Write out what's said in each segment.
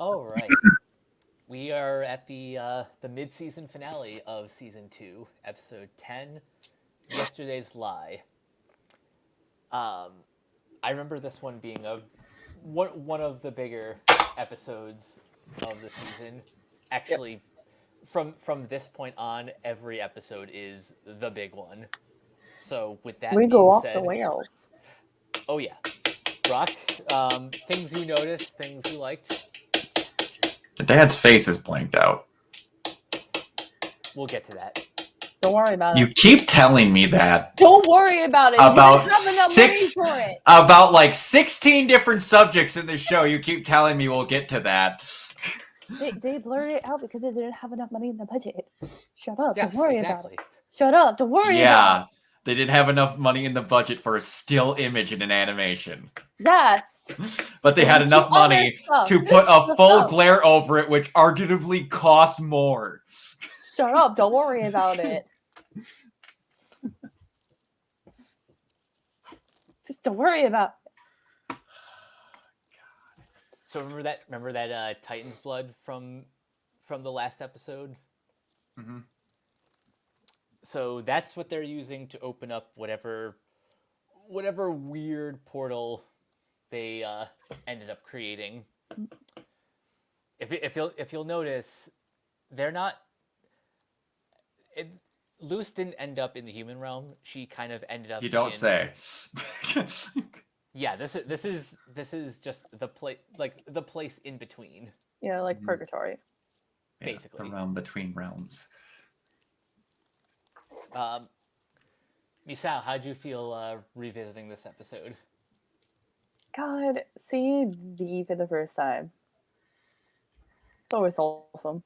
All right. We are at the mid-season finale of season 2, episode 10, Yesterday's Lie. Um, I remember this one being one of the bigger episodes of the season. Yep. Actually, from this point on, every episode is the big one. So with that We go being off the said, rails. oh yeah, Brock, things you noticed, things you liked. The dad's face is blanked out. We'll get to that. Don't worry about You it. keep telling me that Don't worry about it. about You didn't have enough six, money for it. about like 16 different subjects in this show. You keep telling me we'll get to that. They blurred it out because they didn't have enough money in the budget. Shut up. Yes, Don't worry exactly. about it. Shut up. Don't worry about Yeah, it. they didn't have enough money in the budget for a still image in an animation. Yes. But they had And enough to other money stuff. to put a full Stuff. glare over it, which arguably costs more. Shut up. Don't worry about it. Just don't worry about it. So remember that Titan's blood from the last episode? Mm-hmm. So that's what they're using to open up whatever weird portal they ended up creating. If you'll notice, they're not. Luce didn't end up in the human realm. She kind of ended up. You don't say. Yeah, this is just the place in between. Yeah, like purgatory. Basically. The realm between realms. Misao, how'd you feel revisiting this episode? God, seeing V for the first time. It's always awesome.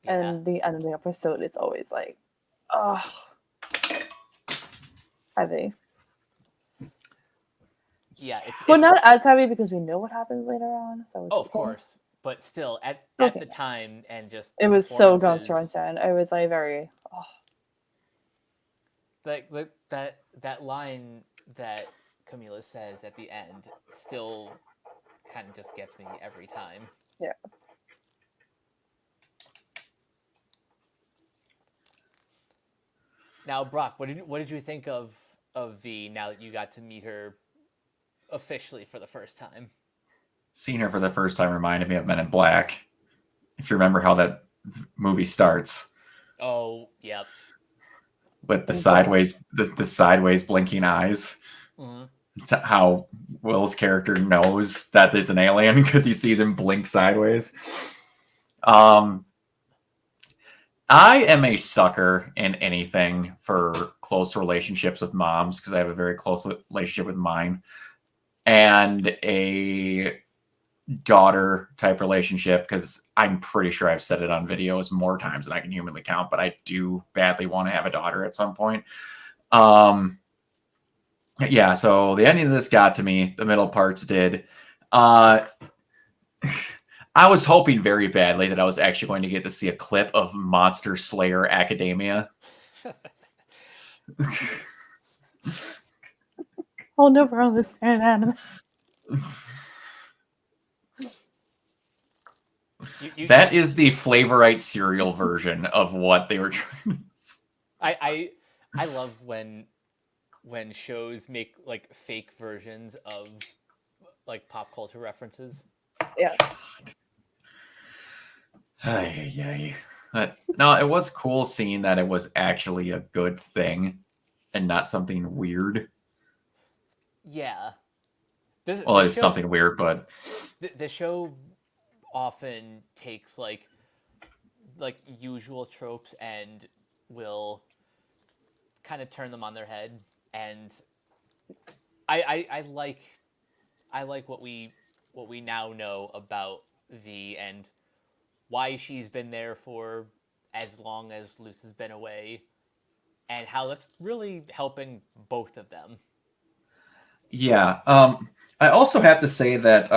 Yeah. And the end of the episode is always like, oh, heavy. Yeah, it's not as heavy because we know what happens later on. So it's of okay. course, but still at Okay. the time and just It was so gut performances, wrenching. I was like very, oh. like that line that Camila says at the end still kind of just gets me every time. Yeah. Now, Brock, what did you think of V now that you got to meet her officially for the first time? Seeing her for the first time reminded me of Men in Black. If you remember how that movie starts. Oh, yep. With the sideways, the sideways blinking eyes. Mm-hmm. It's how Will's character knows that there's an alien because he sees him blink sideways. I am a sucker in anything for close relationships with moms because I have a very close relationship with mine, and a daughter type relationship because I'm pretty sure I've said it on videos more times than I can humanly count, but I do badly want to have a daughter at some point. Yeah, so the ending of this got to me. The middle parts did. I was hoping very badly that I was actually going to get to see a clip of Monster Slayer Academia. I'll never understand anime. That is the Flavorite cereal version of what they were trying to say. I love when shows make like fake versions of like pop culture references. Yes. But no, it was cool seeing that it was actually a good thing and not something weird. Yeah. Well, it's something weird, but the show often takes like usual tropes and will kind of turn them on their head, and I like what we now know about V and why she's been there for as long as Luce has been away, and how that's really helping both of them. Yeah. I also have to say that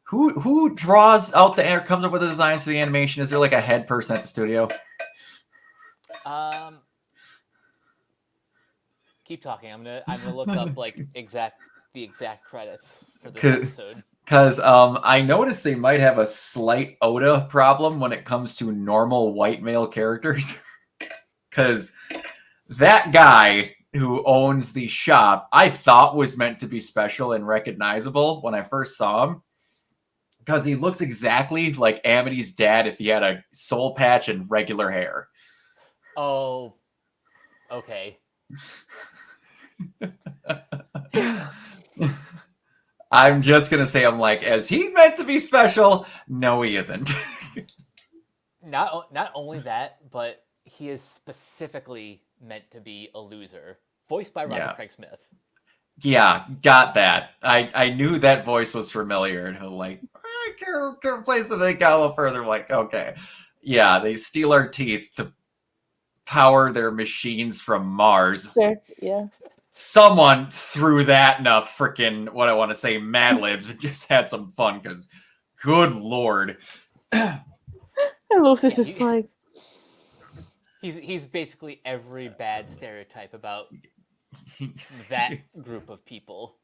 who draws out the air, comes up with the designs for the animation? Is there like a head person at the studio? Keep talking. I'm gonna look up like the exact credits for this episode. Because I noticed they might have a slight Oda problem when it comes to normal white male characters. Because that guy who owns the shop, I thought was meant to be special and recognizable when I first saw him. Because he looks exactly like Amity's dad if he had a soul patch and regular hair. Oh, okay. I'm just going to say, I'm like, as he's meant to be special, no, he isn't. Not only that, but he is specifically meant to be a loser. Voiced by Robert Craig Smith. Yeah, got that. I knew that voice was familiar, and I'm like, I can't place to think out a little further. I'm like, okay. Yeah, they steal our teeth to power their machines from Mars. Sure. Yeah. Someone threw that in a freaking, what I want to say, Mad Libs and just had some fun, because good lord. And Lucy's just like... He's basically every bad stereotype about that group of people.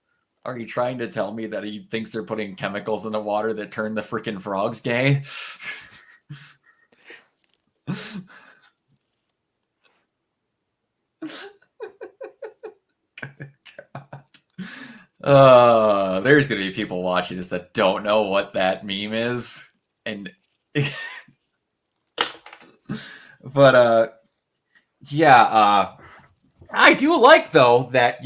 Are you trying to tell me that he thinks they're putting chemicals in the water that turn the freaking frogs gay? There's gonna be people watching this that don't know what that meme is, and but yeah, I do like though that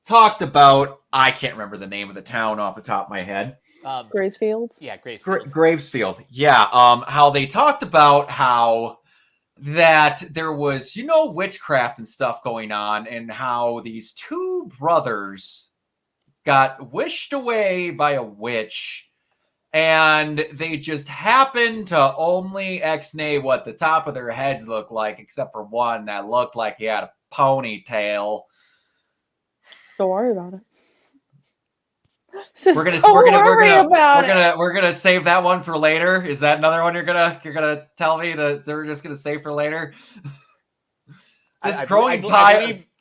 talked about, I can't remember the name of the town off the top of my head. Gracefield. Yeah, Gracefield. Gravesfield. Yeah, how they talked about how that there was, witchcraft and stuff going on, and how these two brothers got wished away by a witch, and they just happened to only ex-nay what the top of their heads looked like, except for one that looked like he had a ponytail. Don't worry about it. We're gonna save that one for later. Is that another one you're gonna tell me that we're just gonna save for later? I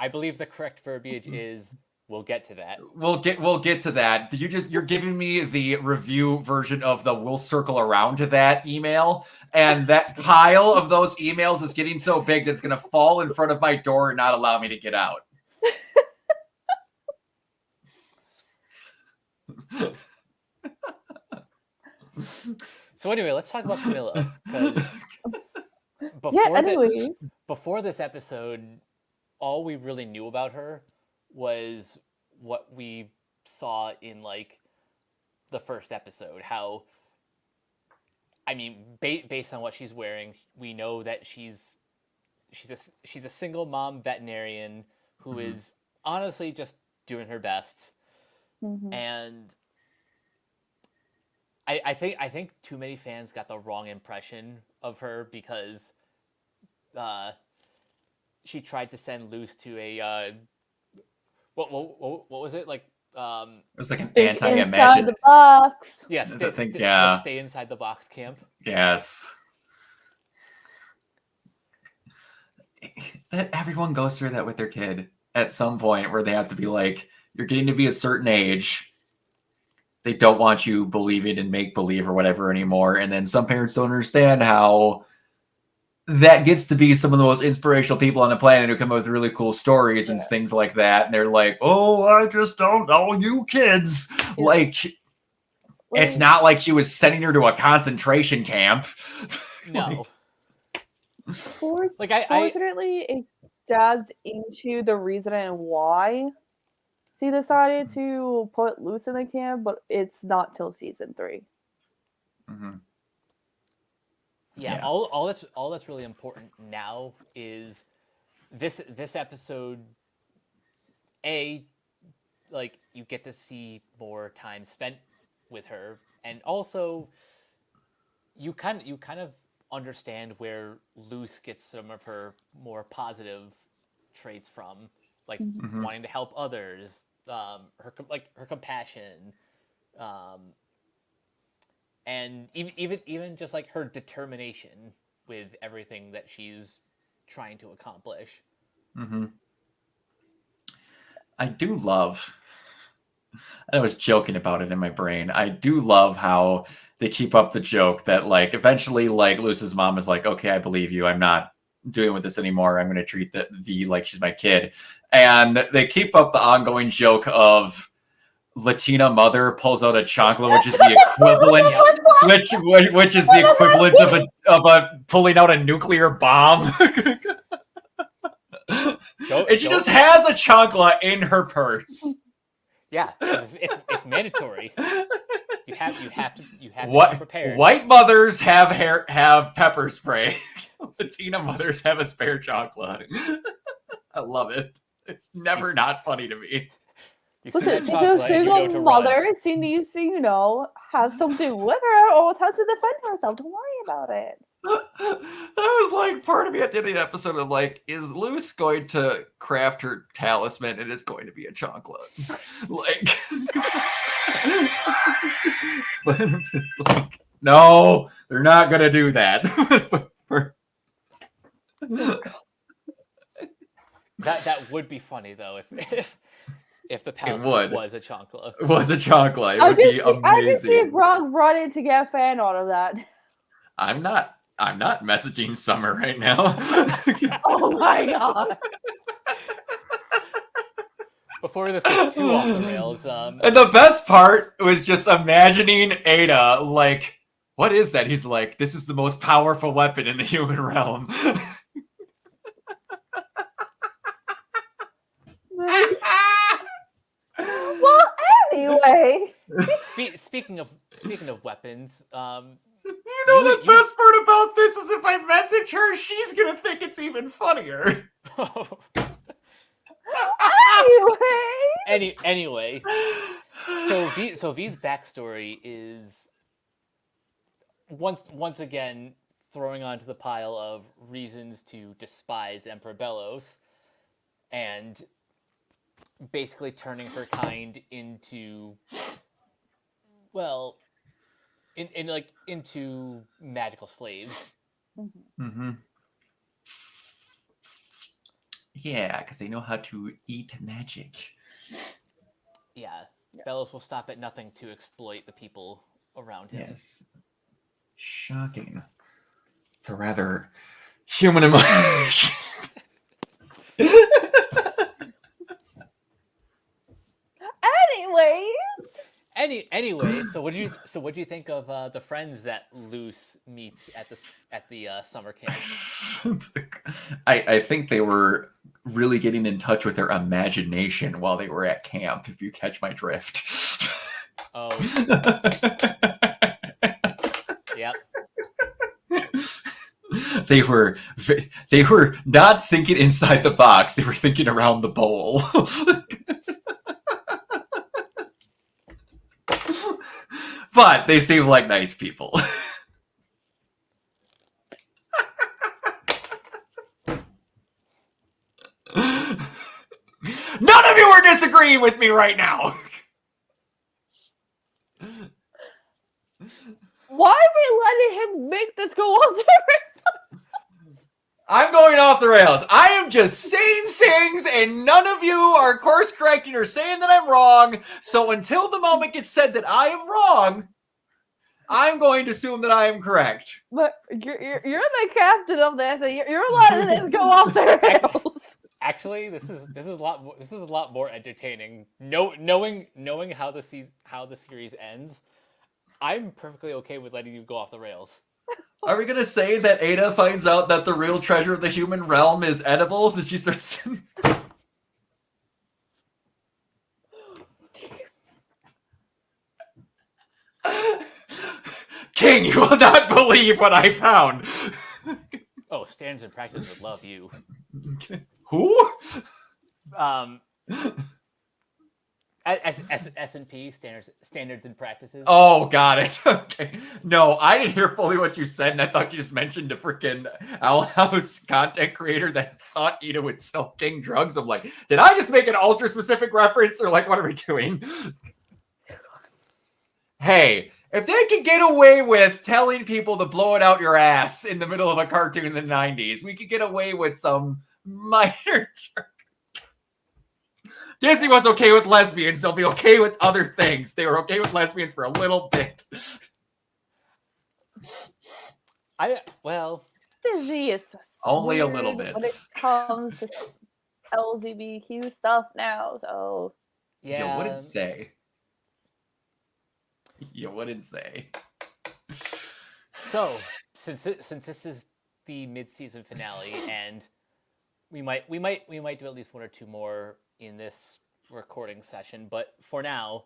believe the correct verbiage is, we'll get to that. We'll get to that. You're giving me the review version of the we'll circle around to that email, and that pile of those emails is getting so big that it's gonna fall in front of my door and not allow me to get out. So anyway, let's talk about Camilla. Before this episode, all we really knew about her was what we saw in the first episode. How, I mean, based on what she's wearing, we know that she's a single mom veterinarian who is honestly just doing her best. Mm-hmm. And I think too many fans got the wrong impression of her because she tried to send Luce to a what was it like? It was like an inside the box. Yes, stay inside the box camp. Yes. Everyone goes through that with their kid at some point, where they have to be like, you're getting to be a certain age. They don't want you believing in make-believe or whatever anymore. And then some parents don't understand how that gets to be some of the most inspirational people on the planet who come up with really cool stories and things like that. And they're like, oh, I just don't know you kids. Yeah. It's not like she was sending her to a concentration camp. No. Fortunately, it dives into the reason and why she decided to put Luce in the camp, but it's not till season 3. Mm-hmm. Yeah, all that's really important now is this episode. You get to see more time spent with her, and also you kind of understand where Luce gets some of her more positive traits from, wanting to help others, her compassion, and even just her determination with everything that she's trying to accomplish. Mm-hmm. I do love I was joking about it in my brain. I do love how they keep up the joke that like eventually like Luce's mom is like, okay, I believe you. I'm not doing with this anymore. I'm going to treat the V like she's my kid. And they keep up the ongoing joke of Latina mother pulls out a chancla, which is the equivalent, which is the equivalent of a pulling out a nuclear bomb. And she just has a chancla in her purse. Yeah, it's mandatory. You have to be prepared. White mothers have pepper spray. Latina mothers have a spare chancla. I love it. It's never not funny to me. Listen, she's a single mother. She needs to, have something with her or has to defend herself. Don't worry about it. That was like part of me at the end of the episode of like, is Luce going to craft her talisman and it's going to be a chancla? Like, but I'm just like, no, they're not going to do that. That would be funny though if the talisman was a chancla. It was a chancla. It would be amazing. I can see Brock running to get a fan out of that. I'm not messaging Summer right now. Oh my god. Before this gets too off the rails. And the best part was just imagining Ada like, what is that? He's like, this is the most powerful weapon in the human realm. Well, anyway. Speaking of weapons, you know the best part about this is if I message her, she's gonna think it's even funnier. Anyway, so V's backstory is once again throwing onto the pile of reasons to despise Emperor Bellows, and basically turning her kind into, well, into magical slaves. Mm-hmm. Yeah, because they know how to eat magic. Yeah. Bellows will stop at nothing to exploit the people around him. Yes. Shocking. It's a rather human emotion. Anyway, so what do you think of the friends that Luce meets at the summer camp? I think they were really getting in touch with their imagination while they were at camp, if you catch my drift. Oh. Yep. They were not thinking inside the box. They were thinking around the bowl. But they seem like nice people. None of you are disagreeing with me right now. Why are we letting him make this go off the rails? I'm going off the rails. I am just saying things, and none of you are course correcting or saying that I'm wrong. So until the moment gets said that I am wrong, I'm going to assume that I am correct. But you're the captain of this, and you're letting this go off the rails. Actually, this is a lot more entertaining. Knowing how the series ends, I'm perfectly okay with letting you go off the rails. Are we gonna say that Ada finds out that the real treasure of the human realm is edibles, and she starts? King, you will not believe what I found. Oh, Standards and Practice would love you. Who? S&P, Standards and Practices. Oh, got it. Okay. No, I didn't hear fully what you said, and I thought you just mentioned a freaking Owl House content creator that thought Ida would sell King drugs. I'm like, did I just make an ultra-specific reference, or like, what are we doing? Hey, if they could get away with telling people to blow it out your ass in the middle of a cartoon in the 90s, we could get away with some minor jerk. Disney was okay with lesbians. They'll be okay with other things. They were okay with lesbians for a little bit. Disney is just Only a little weird bit. when it comes to LGBTQ stuff now. So Yeah. You wouldn't say. You wouldn't say. So, since this is the mid-season finale, and we might do at least one or two more in this recording session, but for now,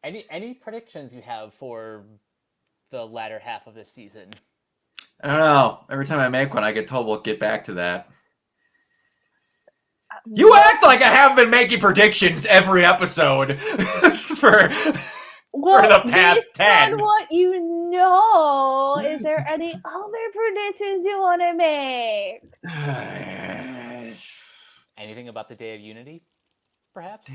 any predictions you have for the latter half of this season? I don't know. Every time I make one, I get told we'll get back to that. You act like I haven't been making predictions every episode for the past 10. On what you know, is there any other predictions you want to make? Anything about the Day of Unity, perhaps?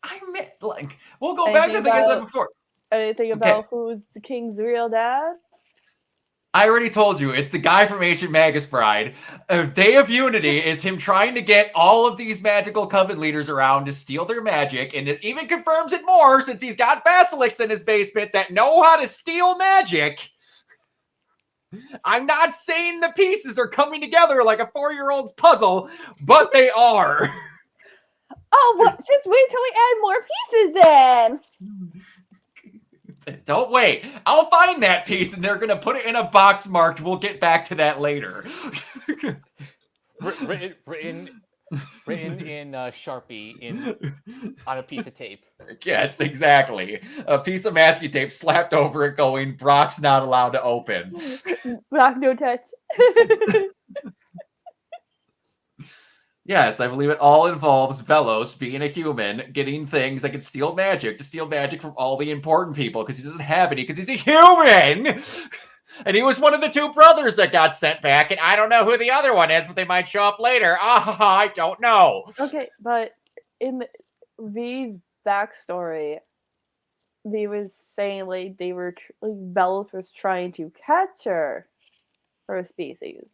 I meant, like, we'll go back to the thing I said before. Anything about who's the king's real dad? I already told you, it's the guy from Ancient Magus Bride. Day of Unity is him trying to get all of these magical coven leaders around to steal their magic, and this even confirms it more since he's got basilisks in his basement that know how to steal magic. I'm not saying the pieces are coming together like a 4-year-old's puzzle, but they are. Oh, well, just wait till we add more pieces in. Don't wait. I'll find that piece and they're going to put it in a box marked. We'll get back to that later. written in Sharpie on a piece of tape. Yes, exactly. A piece of masking tape slapped over it going, Brock's not allowed to open. Brock, no touch. Yes, I believe it all involves Velos being a human, getting things that can steal magic, to steal magic from all the important people, because he doesn't have any, because he's a human! And he was one of the 2 brothers that got sent back, and I don't know who the other one is, but they might show up later. I don't know. Okay, but in V's backstory, V was saying, like, they were, Velos was trying to catch her species.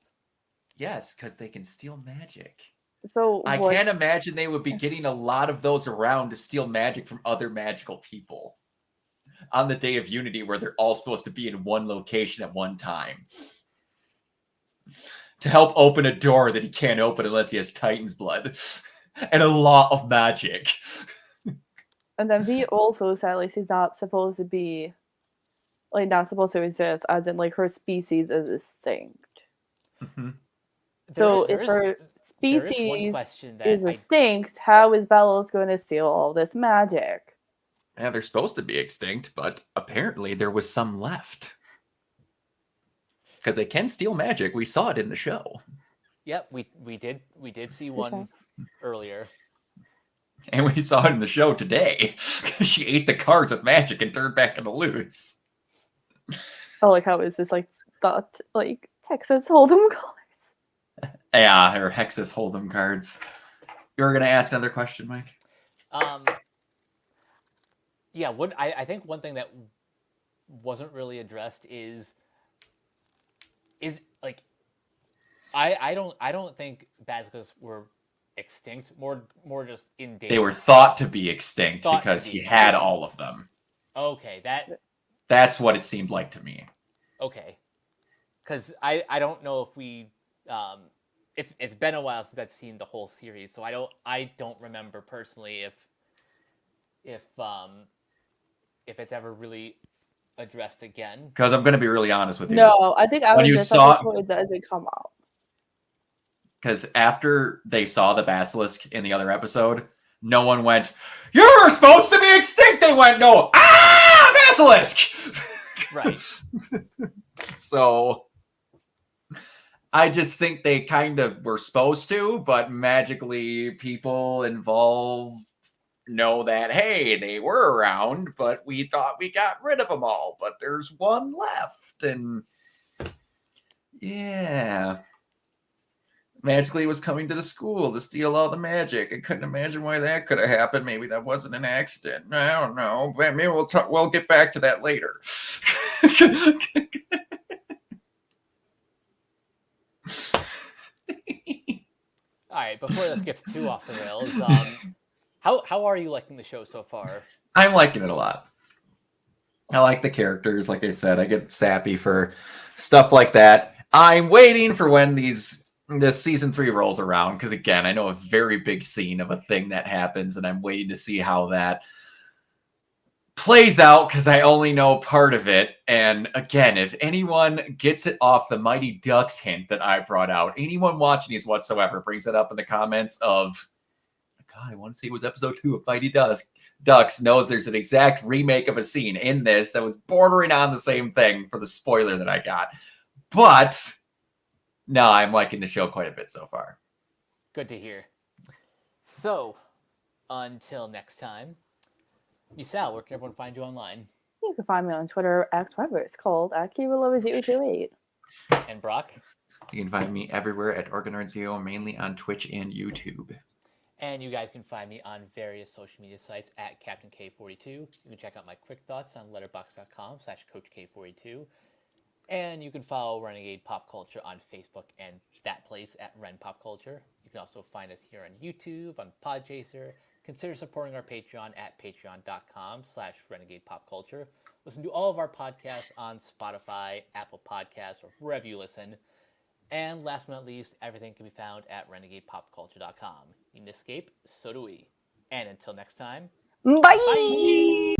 Yes, because they can steal magic. So I can't imagine they would be getting a lot of those around to steal magic from other magical people on the Day of Unity, where they're all supposed to be in one location at one time to help open a door that he can't open unless he has Titan's blood and a lot of magic. And then V also said, like, she's not supposed to be, like, not supposed to exist, as in, like, her species is extinct. Mm-hmm. So if her species is extinct, how is Velos going to steal all this magic? Yeah, they're supposed to be extinct, but apparently there was some left. Because they can steal magic. We saw it in the show. Yep, we did see one earlier. And we saw it in the show today. She ate the cards with magic and turned back into loose. Oh, like how is this like thought like Texas Hold'em colors? Yeah, her Hexas Hold'em cards. You were gonna ask another question, Mike? Yeah, I think one thing that wasn't really addressed is like I don't think basilisks were extinct, more just in danger. They were thought to be extinct because he had all of them. Okay, that's what it seemed like to me. Okay, because I don't know if we it's been a while since I've seen the whole series, so I don't remember personally if it's ever really addressed again. Because I'm going to be really honest with you. No, I think when you saw it doesn't come out. Because after they saw the basilisk in the other episode, no one went, "You're supposed to be extinct." They went, "No, basilisk." Right. So I just think they kind of were supposed to, but magically people involved know that, hey, they were around, but we thought we got rid of them all, but there's one left. And yeah, magically was coming to the school to steal all the magic. I couldn't imagine why that could have happened. Maybe that wasn't an accident. I don't know. Maybe we'll get back to that later. right, before this gets too off the rails, how are you liking the show so far? I'm liking it a lot. I like the characters. Like I said, I get sappy for stuff like that. I'm waiting for when this season 3 rolls around because again, I know a very big scene of a thing that happens, and I'm waiting to see how that plays out because I only know part of it. And again, if anyone gets it off the Mighty Ducks hint that I brought out, anyone watching these whatsoever brings it up in the comments of, God, I want to say it was episode 2 of Mighty Ducks, knows there's an exact remake of a scene in this that was bordering on the same thing for the spoiler that I got. But no, I'm liking the show quite a bit so far. Good to hear. So, until next time, Misal, where can everyone find you online? You can find me on Twitter or X, whatever it's called, at Kiwalo028. And Brock? You can find me everywhere at OrganordZero, mainly on Twitch and YouTube. And you guys can find me on various social media sites at Captain K42. You can check out my quick thoughts on letterboxd.com/CoachK42. And you can follow Renegade Pop Culture on Facebook and that place at Ren Pop Culture. You can also find us here on YouTube, on Podchaser. Consider supporting our Patreon at patreon.com/Renegade Pop Culture. Listen to all of our podcasts on Spotify, Apple Podcasts, or wherever you listen. And last but not least, everything can be found at renegadepopculture.com. You need to escape, so do we. And until next time, Bye!